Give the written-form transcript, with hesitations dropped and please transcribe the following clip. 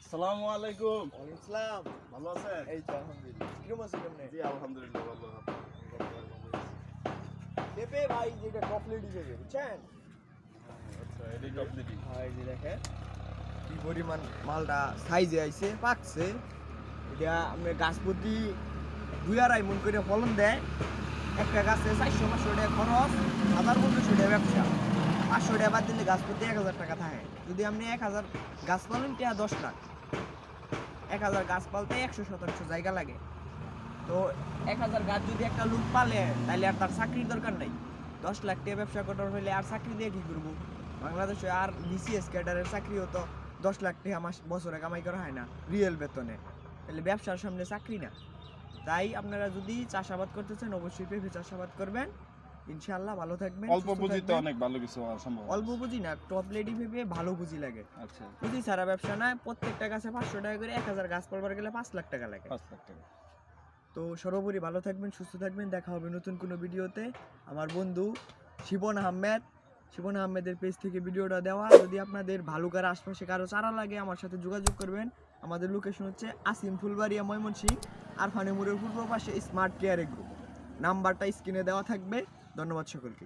আসসালামু আলাইকুম। ওয়ালাইকুম আসসালাম। ভালো আছেন? এই তো আলহামদুলিল্লাহ। কিরকম আছেন আপনি? জি আলহামদুলিল্লাহ ভালো। পেঁপে ভাই যেটা টপলেটই পেঁপে বুঝছেন? আচ্ছা এটাই কমপ্লিটই। হ্যাঁ এই যে দেখেন কি পরিমাণ মালটা সাইজে আইছে পাকছে। এটা আপনি গাছ প্রতি 2-2.5 মণ করে ফলন দেয়। একটা গাছে 400-500 টাকা খরচ, 1000-1500 টাকা ব্যবসা। 500 টাকা বাদ দিলে গাছ প্রতি 1000 টাকা থাকে। যদি আপনি 1000 গাছ পালেন তা 10 লাখ। 1000 গাছ পালতে 100 শতাংশ জায়গা লাগে। তো 1000 গাছ যদি একটা লোক পালে তাহলে আর তার চাকরির দরকার নাই। 10 লাখ টাকা ব্যবসা করার হলে আর চাকরি দিয়ে কি করবো? বাংলাদেশে আর বিসিএস ক্যাডারের চাকরিও তো 10 লাখ টাকা বছরে কামাই করা হয় না রিয়েল বেতনে। তাহলে ব্যবসার সামনে চাকরি না। তাই আপনারা যদি চাষাবাদ করতে চান অবশ্যই পেঁপে চাষাবাদ করবেন। ইনশাআল্লাহ ভালো থাকবেন। অল্প পুঁজিতে অনেক ভালো কিছু হওয়া সম্ভব। অল্প পুঁজি না, টপ লেডি পেঁপে ভালো পুঁজি লাগে। আচ্ছা পুঁজি ছাড়া ব্যবসা না। প্রত্যেকটা গাছে 500 টাকা করে, 1000 গাছ পালবার গেলে 5 লাখ টাকা লাগে। 5 লাখ টাকা। তো সর্বোপরি ভালো থাকবেন, সুস্থ থাকবেন। দেখা হবে নতুন কোনো ভিডিওতে। আমার বন্ধু শিবন আহমেদের পেজ থেকে ভিডিওটা দেওয়া। যদি আপনাদের ভালুকার আশপাশে কারো চারা লাগে আমার সাথে যোগাযোগ করবেন। আমাদের লোকেশন হচ্ছে আসিম ফুলবাড়িয়া ময়মনসিংহ, আর ফানেমুরের পূর্ব পাশে স্মার্ট কেয়ার গ্রুপ। নাম্বারটা স্ক্রিনে দেওয়া থাকবে। ধন্যবাদ সকলকে।